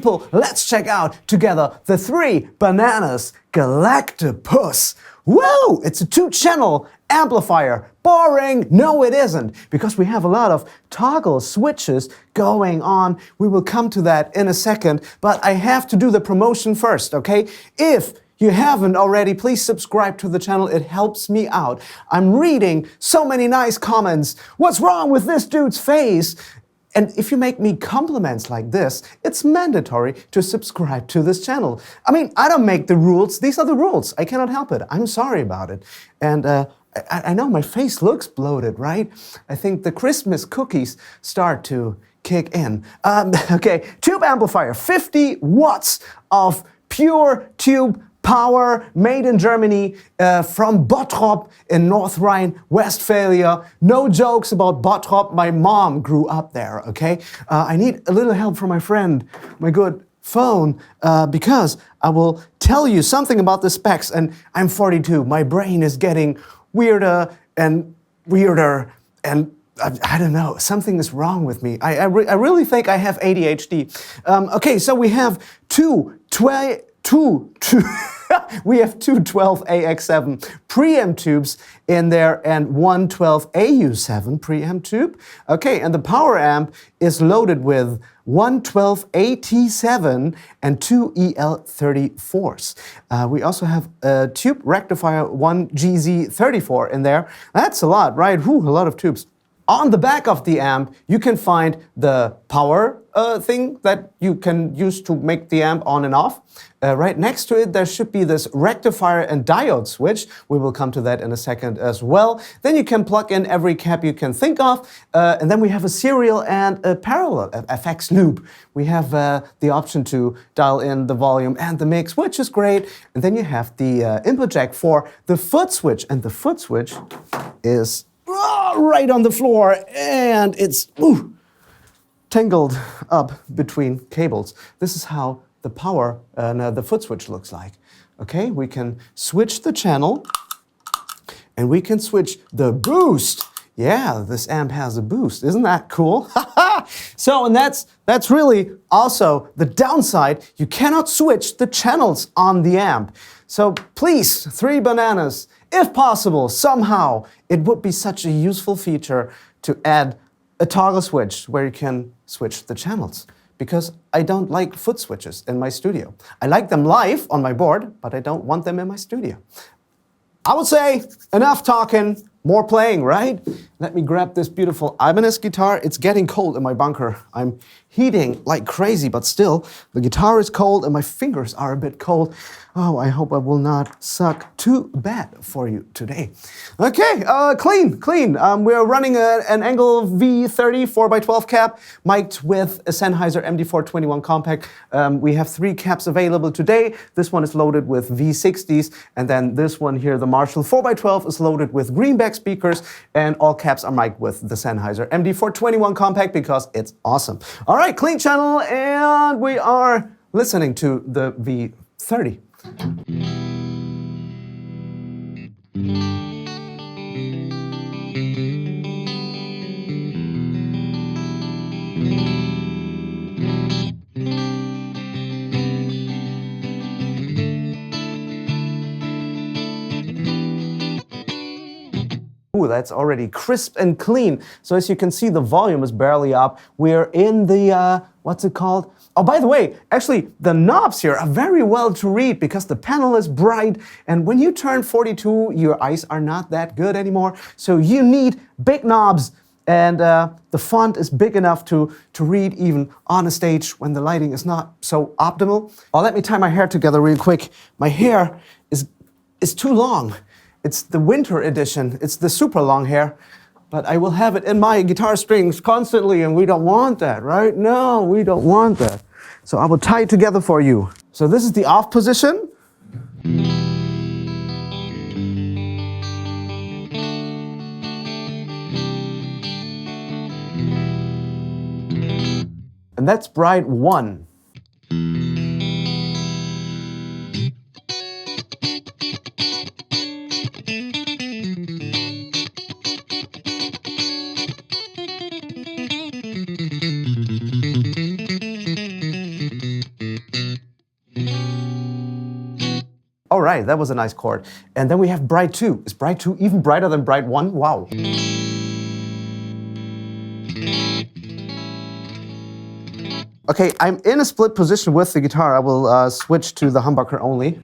people, let's check out together the 3 Bananas Galactopus. Whoa, it's a 2-channel amplifier. Boring? No, it isn't, because we have a lot of toggle switches going on. We will come to that in a second, but I have to do the promotion first, okay? If you haven't already, please subscribe to the channel. It helps me out. I'm reading so many nice comments. What's wrong with this dude's face? And if you make me compliments like this, it's mandatory to subscribe to this channel. I mean, I don't make the rules. These are the rules. I cannot help it. I'm sorry about it. And I know my face looks bloated, right? I think the Christmas cookies start to kick in. Okay, tube amplifier, 50 watts of pure tube power, made in Germany, from Bottrop in North Rhine-Westphalia. No jokes about Bottrop. My mom grew up there, okay? I need a little help from my friend, my good phone, because I will tell you something about the specs, and I'm 42. My brain is getting weirder and weirder, and I don't know, something is wrong with me. I really think I have ADHD. Okay, so we have we have two 12AX7 preamp tubes in there and one 12AU7 preamp tube. Okay, and the power amp is loaded with one 12AT7 and two EL34s. We also have a tube rectifier, one GZ34 in there. That's a lot, right? Whew, a lot of tubes. On the back of the amp, you can find the power thing that you can use to make the amp on and off. Right next to it, there should be this rectifier and diode switch. We will come to that in a second as well. Then you can plug in every cap you can think of. And then we have a serial and a parallel FX loop. We have the option to dial in the volume and the mix, which is great. And then you have the input jack for the foot switch. And the foot switch is right on the floor, and it's tangled up between cables. This is how the power the foot switch looks like. Okay, we can switch the channel, and we can switch the boost. Yeah, this amp has a boost. Isn't that cool? So, and that's really also the downside. You cannot switch the channels on the amp. So please, 3 Bananas, if possible, somehow, it would be such a useful feature to add a toggle switch where you can switch the channels. Because I don't like foot switches in my studio. I like them live on my board, but I don't want them in my studio. I would say enough talking, more playing, right? Let me grab this beautiful Ibanez guitar. It's getting cold in my bunker. I'm heating like crazy, but still, the guitar is cold and my fingers are a bit cold. Oh, I hope I will not suck too bad for you today. Okay, clean. We're running an Angle V30 4x12 cap, mic'd with a Sennheiser MD421 compact. We have 3 caps available today. This one is loaded with V60s, and then this one here, the Marshall 4x12, is loaded with Greenbacks speakers, and all caps are mic'd with the Sennheiser MD421 compact because it's awesome. All right, clean channel, and we are listening to the V30. Ooh, that's already crisp and clean. So as you can see, the volume is barely up. We're in the, what's it called? Oh, by the way, actually, the knobs here are very well to read because the panel is bright. And when you turn 42, your eyes are not that good anymore. So you need big knobs. And the font is big enough to read even on a stage when the lighting is not so optimal. Oh, let me tie my hair together real quick. My hair is too long. It's the winter edition. It's the super long hair. But I will have it in my guitar strings constantly, and we don't want that, right? No, we don't want that. So I will tie it together for you. So this is the off position. And that's bright 1. right, that was a nice chord. And then we have bright 2. Is bright 2 even brighter than bright 1? Wow. Okay, I'm in a split position with the guitar. I will switch to the humbucker only.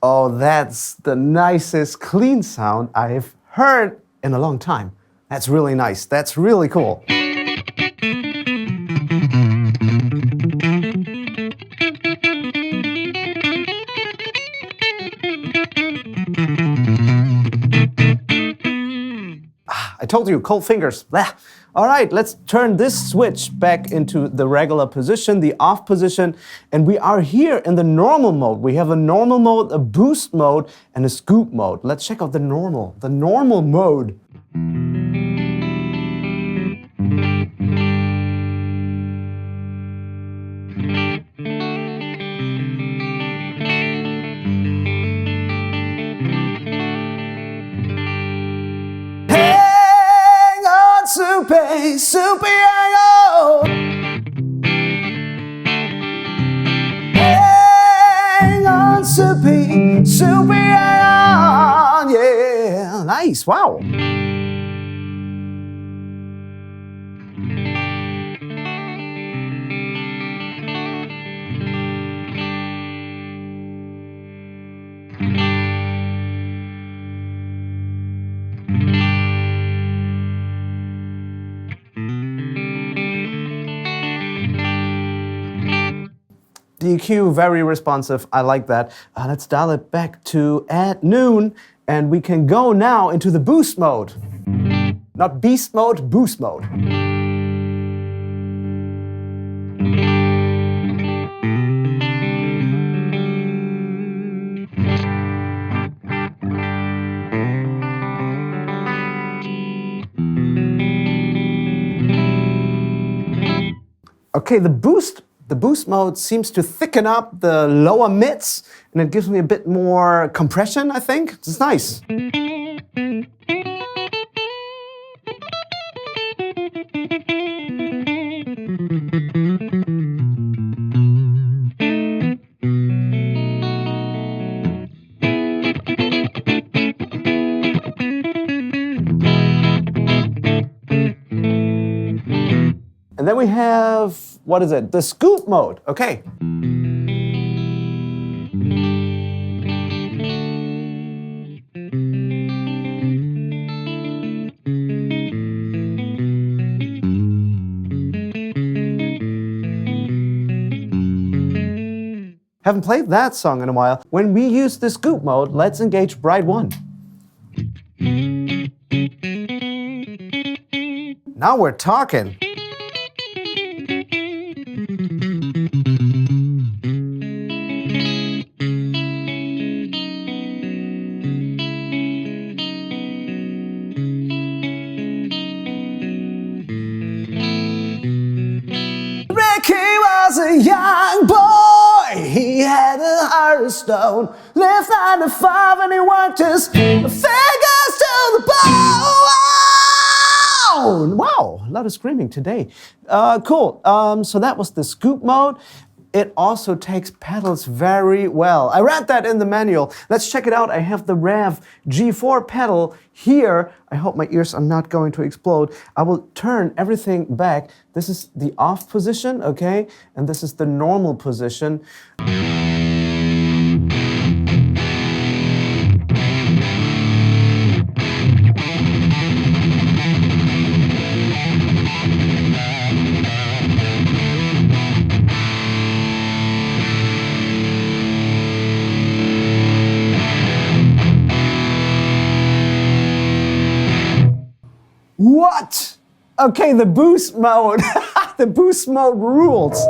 Oh, that's the nicest clean sound I've heard in a long time. That's really nice. That's really cool. I told you, cold fingers. Blah. All right, let's turn this switch back into the regular position, the off position, and we are here in the normal mode. We have a normal mode, a boost mode, and a scoop mode. Let's check out the normal mode. Super hang on, super hang on, yeah, nice, wow. The EQ, very responsive. I like that. Let's dial it back to at noon, and we can go now into the boost mode. Not beast mode, boost mode. Okay, the boost mode seems to thicken up the lower mids, and it gives me a bit more compression, I think. It's nice. And then we have, what is it? The scoop mode, okay. Haven't played that song in a while. When we use the scoop mode, let's engage bright 1. Now we're talking. Ricky was a young boy, he had a heart of stone, lived 9 to 5 and he worked his fingers to the bone. Wow, a lot of screaming today. Cool, so that was the scoop mode. It also takes pedals very well. I read that in the manual. Let's check it out. I have the Rev G4 pedal here. I hope my ears are not going to explode. I will turn everything back. This is the off position, okay? And this is the normal position. What? Okay, the boost mode. The boost mode rules.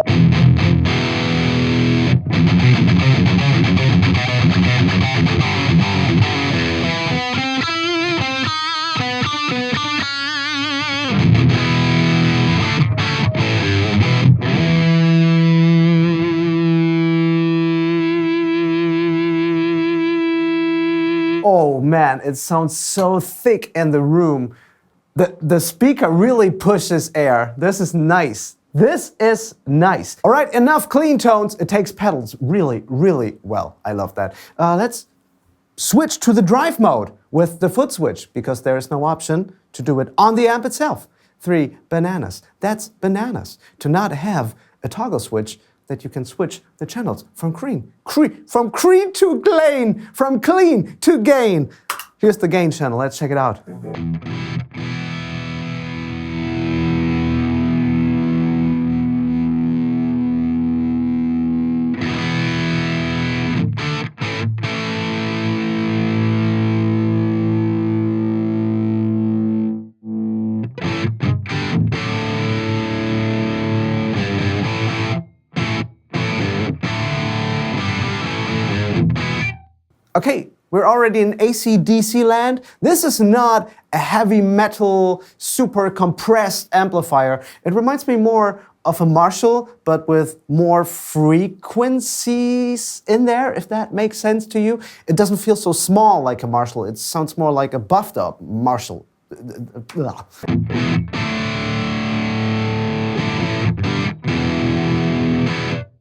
man, it sounds so thick in the room. The speaker really pushes air. This is nice. This is nice. All right, enough clean tones. It takes pedals really, really well. I love that. Let's switch to the drive mode with the foot switch because there is no option to do it on the amp itself. 3 bananas. That's bananas. To not have a toggle switch that you can switch the channels from clean to gain, from clean to gain. Here's the gain channel. Let's check it out. Okay, we're already in AC/DC land. This is not a heavy metal, super compressed amplifier. It reminds me more of a Marshall, but with more frequencies in there, if that makes sense to you. It doesn't feel so small like a Marshall. It sounds more like a buffed up Marshall.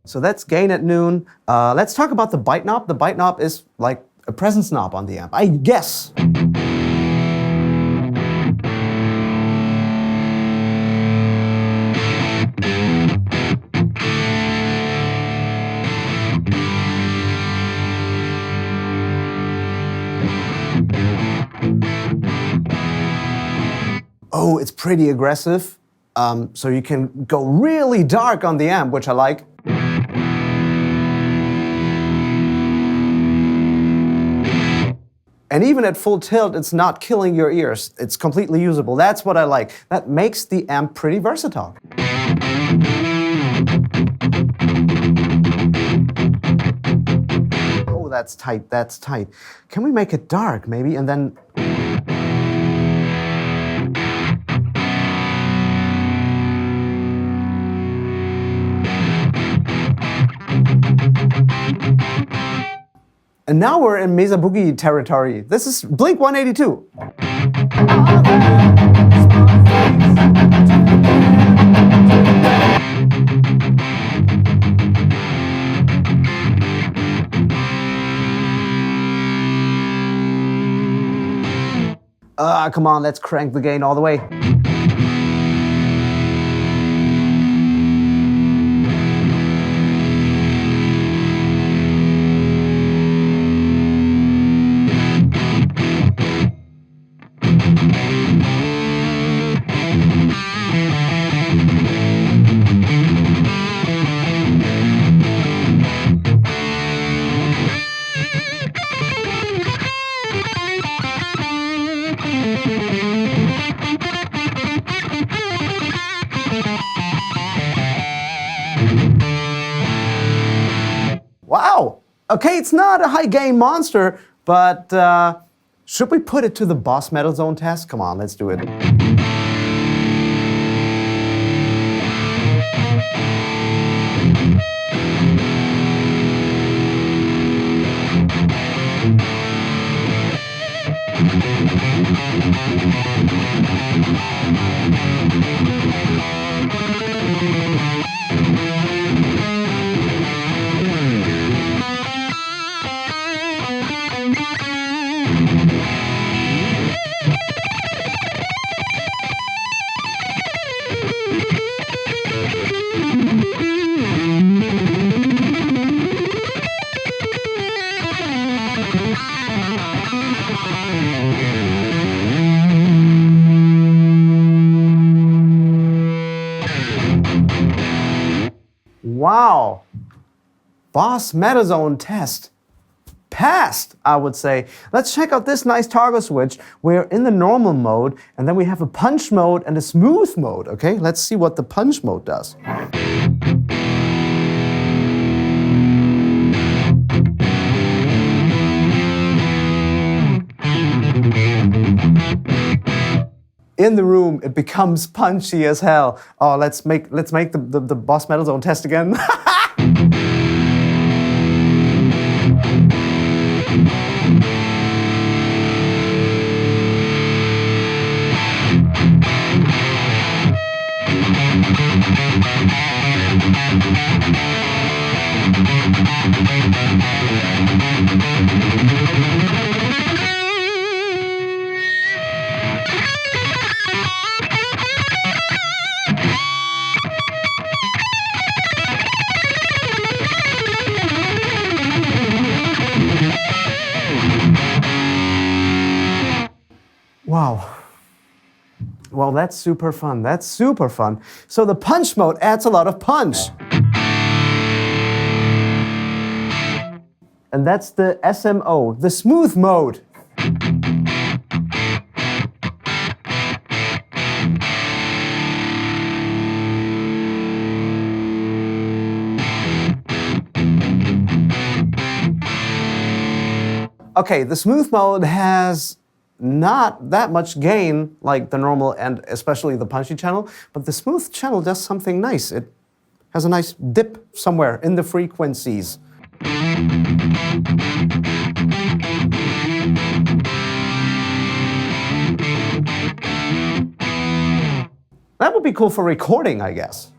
So that's gain at noon. Let's talk about the bite knob. The bite knob is like a presence knob on the amp, I guess. Oh, it's pretty aggressive. So you can go really dark on the amp, which I like. And even at full tilt, it's not killing your ears. It's completely usable. That's what I like. That makes the amp pretty versatile. Oh, that's tight, that's tight. Can we make it dark, maybe, and then... And now we're in Mesa Boogie territory. This is Blink 182. Come on, let's crank the gain all the way. Wow! Okay, it's not a high gain monster, but should we put it to the Boss Metal Zone test? Come on, let's do it. Wow, Boss Metal Zone test passed, I would say. Let's check out this nice toggle switch. We're in the normal mode, and then we have a punch mode and a smooth mode, okay? Let's see what the punch mode does. In the room, it becomes punchy as hell. Oh, let's make the Boss Metal Zone test again. Wow. Well, that's super fun. That's super fun. So the punch mode adds a lot of punch. And that's the SMO, the smooth mode. Okay, the smooth mode has not that much gain like the normal and especially the punchy channel, but the smooth channel does something nice. It has a nice dip somewhere in the frequencies. That would be cool for recording, I guess.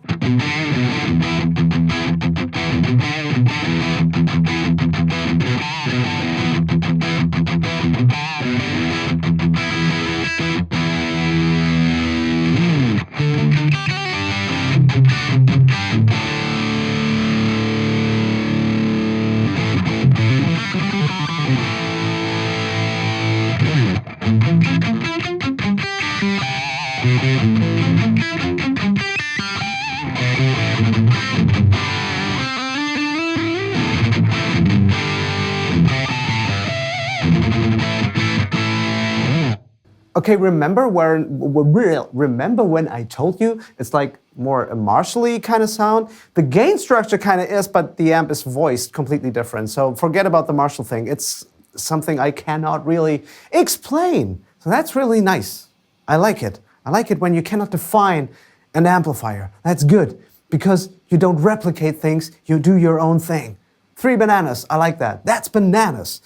Okay, remember when I told you it's like more a Marshall-y kind of sound? The gain structure kind of is, but the amp is voiced completely different. So forget about the Marshall thing. It's something I cannot really explain. So that's really nice. I like it. I like it when you cannot define an amplifier. That's good because you don't replicate things, you do your own thing. 3 bananas, I like that. That's bananas.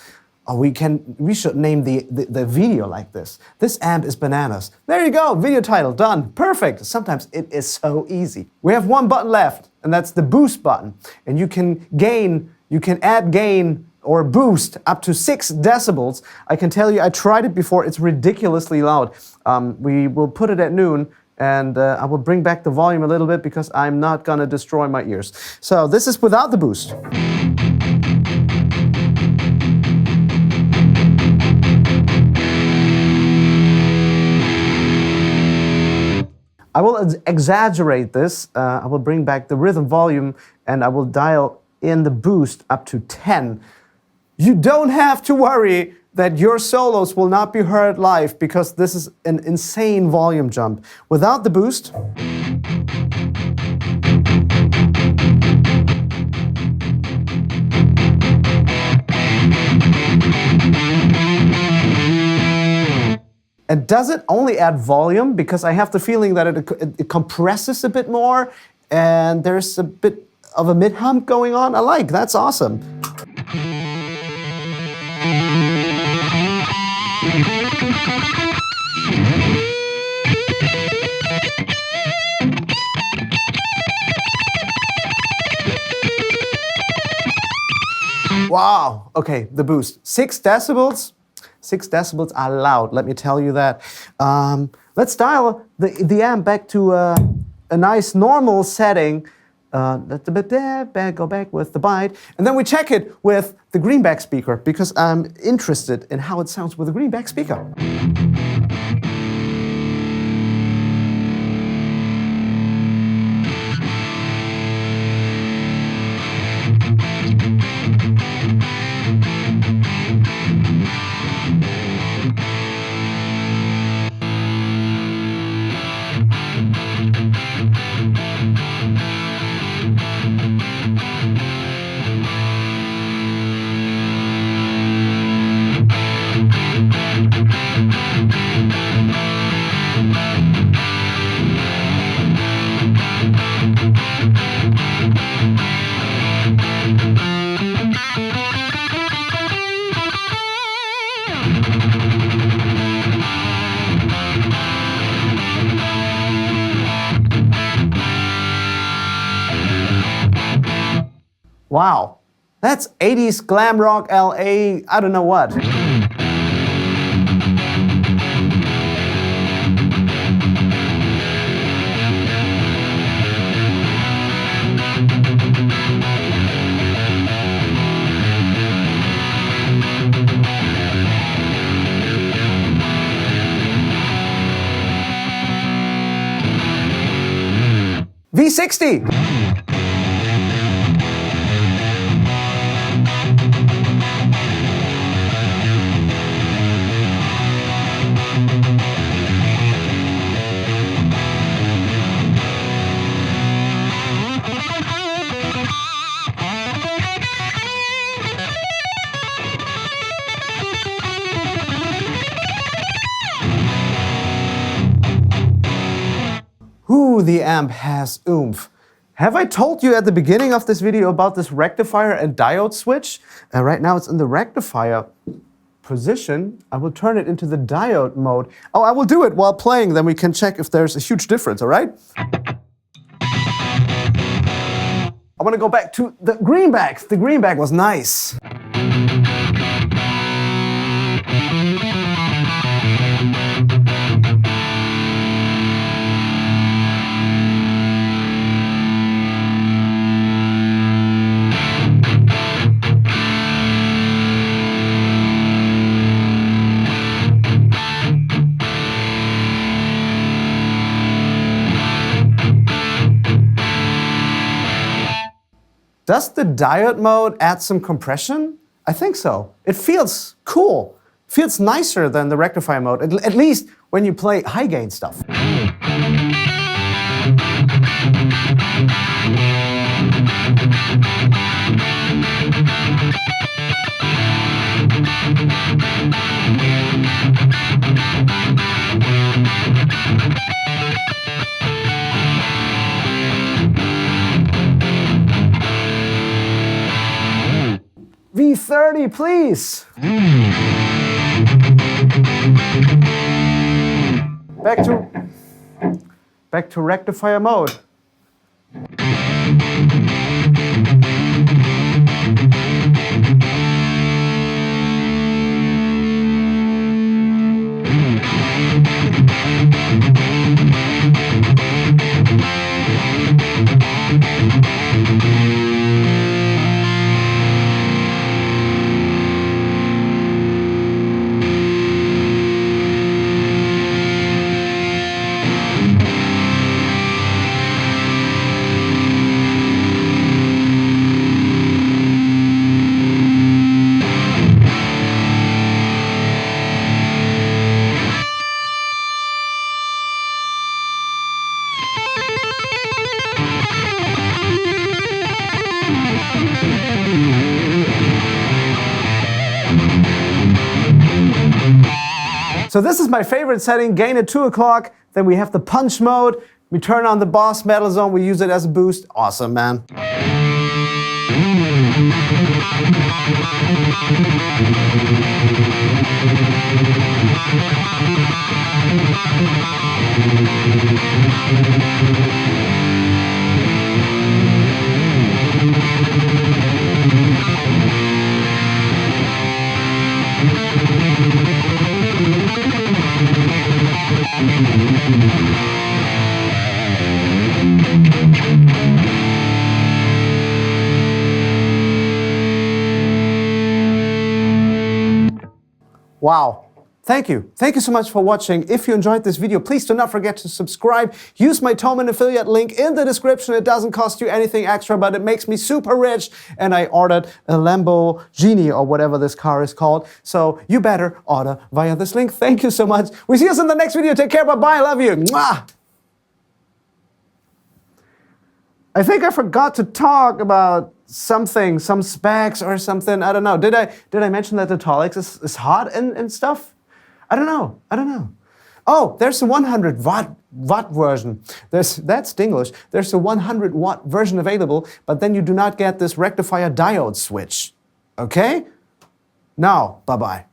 Oh, we should name the video like this. This amp is bananas. There you go, video title, done, perfect. Sometimes it is so easy. We have one button left, and that's the boost button. And you can add gain or boost up to 6 decibels. I can tell you, I tried it before, it's ridiculously loud. We will put it at noon, and I will bring back the volume a little bit because I'm not gonna destroy my ears. So this is without the boost. I will exaggerate this. I will bring back the rhythm volume and I will dial in the boost up to 10. You don't have to worry that your solos will not be heard live because this is an insane volume jump. Without the boost, and does it only add volume? Because I have the feeling that it compresses a bit more and there's a bit of a mid-hump going on. I like, that's awesome. Wow, okay, the boost. 6 decibels. 6 decibels are loud, let me tell you that. Let's dial the amp back to a nice normal setting. Go back with the bite. And then we check it with the Greenback speaker because I'm interested in how it sounds with the Greenback speaker. Wow, that's 80s glam rock LA, I don't know what. B60. Ooh, the amp has oomph. Have I told you at the beginning of this video about this rectifier and diode switch? Right now it's in the rectifier position. I will turn it into the diode mode. Oh, I will do it while playing, then we can check if there's a huge difference, all right? I want to go back to the Greenbacks. The Greenback was nice. Does the diode mode add some compression? I think so. It feels cool. Feels nicer than the rectifier mode, at least when you play high gain stuff. V30, please. Back to rectifier mode. So this is my favorite setting, gain at 2 o'clock. Then we have the punch mode. We turn on the Boss Metal Zone. We use it as a boost. Awesome, man. Wow. Thank you. Thank you so much for watching. If you enjoyed this video, please do not forget to subscribe. Use my Thomann affiliate link in the description. It doesn't cost you anything extra, but it makes me super rich. And I ordered a Lamborghini or whatever this car is called. So you better order via this link. Thank you so much. We see us in the next video. Take care. Bye-bye. I love you. Mwah! I think I forgot to talk about something, some specs or something. I don't know. Did I mention that the Tolix is hot and stuff? I don't know. Oh, there's a 100 watt version. That's English. There's a 100 watt version available, but then you do not get this rectifier diode switch. Okay? Now, bye-bye.